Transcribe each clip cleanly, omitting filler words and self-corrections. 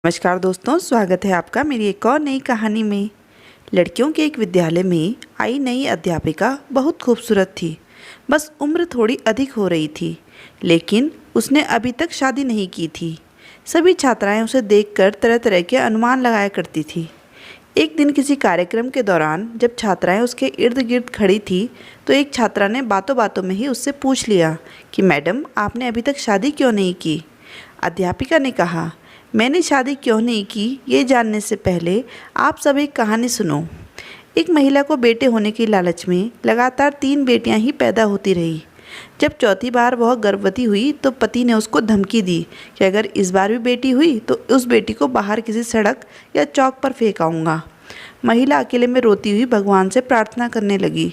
नमस्कार दोस्तों, स्वागत है आपका मेरी एक और नई कहानी में। लड़कियों के एक विद्यालय में आई नई अध्यापिका बहुत खूबसूरत थी। बस उम्र थोड़ी अधिक हो रही थी, लेकिन उसने अभी तक शादी नहीं की थी। सभी छात्राएं उसे देखकर तरह तरह के अनुमान लगाया करती थी। एक दिन किसी कार्यक्रम के दौरान जब छात्राएं उसके इर्द गिर्द खड़ी थी, तो एक छात्रा ने बातों बातों में ही उससे पूछ लिया कि मैडम, आपने अभी तक शादी क्यों नहीं की। अध्यापिका ने कहा, मैंने शादी क्यों नहीं की ये जानने से पहले आप सब एक कहानी सुनो। एक महिला को बेटे होने की लालच में लगातार 3 बेटियां ही पैदा होती रही। जब चौथी बार वह गर्भवती हुई तो पति ने उसको धमकी दी कि अगर इस बार भी बेटी हुई तो उस बेटी को बाहर किसी सड़क या चौक पर फेंक आऊँगा। महिला अकेले में रोती हुई भगवान से प्रार्थना करने लगी,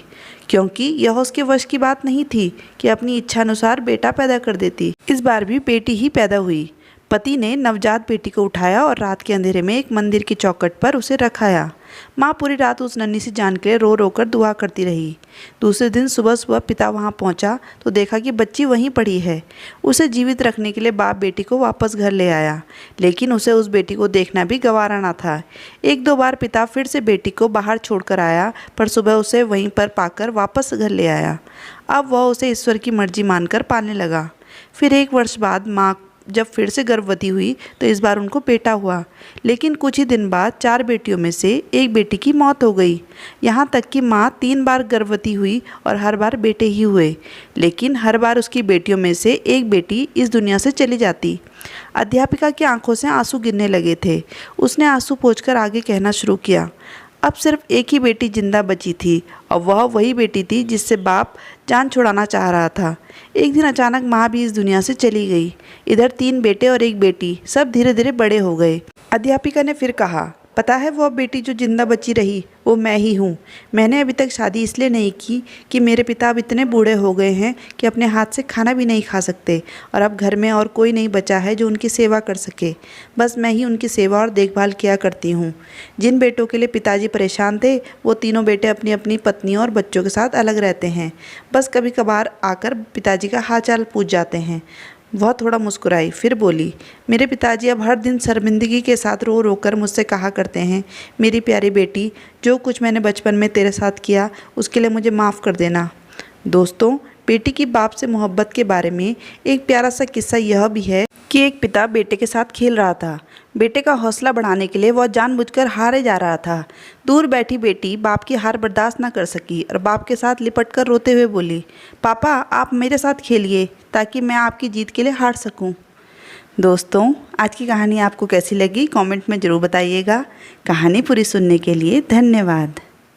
क्योंकि यह उसके वश की बात नहीं थी कि अपनी इच्छा अनुसार बेटा पैदा कर देती। इस बार भी बेटी ही पैदा हुई। पति ने नवजात बेटी को उठाया और रात के अंधेरे में एक मंदिर की चौखट पर उसे रखाया। माँ पूरी रात उस नन्ही सी जान के लिए रो रो कर दुआ करती रही। दूसरे दिन सुबह सुबह पिता वहाँ पहुँचा तो देखा कि बच्ची वहीं पड़ी है। उसे जीवित रखने के लिए बाप बेटी को वापस घर ले आया, लेकिन उसे उस बेटी को देखना भी गवारा ना था। 1-2 बार पिता फिर से बेटी को बाहर छोड़कर आया, पर सुबह उसे वहीं पर पाकर वापस घर ले आया। अब वह उसे ईश्वर की मर्जी मानकर पालने लगा। फिर 1 वर्ष बाद माँ जब फिर से गर्भवती हुई तो इस बार उनको बेटा हुआ, लेकिन कुछ ही दिन बाद 4 बेटियों में से एक बेटी की मौत हो गई। यहाँ तक कि माँ 3 बार गर्भवती हुई और हर बार बेटे ही हुए, लेकिन हर बार उसकी बेटियों में से एक बेटी इस दुनिया से चली जाती। अध्यापिका की आंखों से आंसू गिरने लगे थे। उसने आंसू पोंछकर आगे कहना शुरू किया, अब सिर्फ एक ही बेटी जिंदा बची थी और वह वही बेटी थी जिससे बाप जान छुड़ाना चाह रहा था। एक दिन अचानक माँ भी इस दुनिया से चली गई। इधर 3 बेटे और एक बेटी, सब धीरे धीरे बड़े हो गए। अध्यापिका ने फिर कहा, पता है वह बेटी जो जिंदा बची रही वो मैं ही हूँ। मैंने अभी तक शादी इसलिए नहीं की कि मेरे पिता अब इतने बूढ़े हो गए हैं कि अपने हाथ से खाना भी नहीं खा सकते, और अब घर में और कोई नहीं बचा है जो उनकी सेवा कर सके। बस मैं ही उनकी सेवा और देखभाल किया करती हूँ। जिन बेटों के लिए पिताजी परेशान थे, वो तीनों बेटे अपनी अपनी पत्नियों और बच्चों के साथ अलग रहते हैं। बस कभी कभार आकर पिताजी का हाल चाल पूछ जाते हैं। वह थोड़ा मुस्कुराई, फिर बोली, मेरे पिताजी अब हर दिन शर्मिंदगी के साथ रो रो कर मुझसे कहा करते हैं, मेरी प्यारी बेटी, जो कुछ मैंने बचपन में तेरे साथ किया उसके लिए मुझे माफ़ कर देना। दोस्तों, बेटी की बाप से मोहब्बत के बारे में एक प्यारा सा किस्सा यह भी है कि एक पिता बेटे के साथ खेल रहा था। बेटे का हौसला बढ़ाने के लिए वह जानबूझकर हारे जा रहा था। दूर बैठी बेटी बाप की हार बर्दाश्त न कर सकी और बाप के साथ लिपटकर रोते हुए बोली, पापा आप मेरे साथ खेलिए ताकि मैं आपकी जीत के लिए हार सकूं। दोस्तों, आज की कहानी आपको कैसी लगी कमेंट में ज़रूर बताइएगा। कहानी पूरी सुनने के लिए धन्यवाद।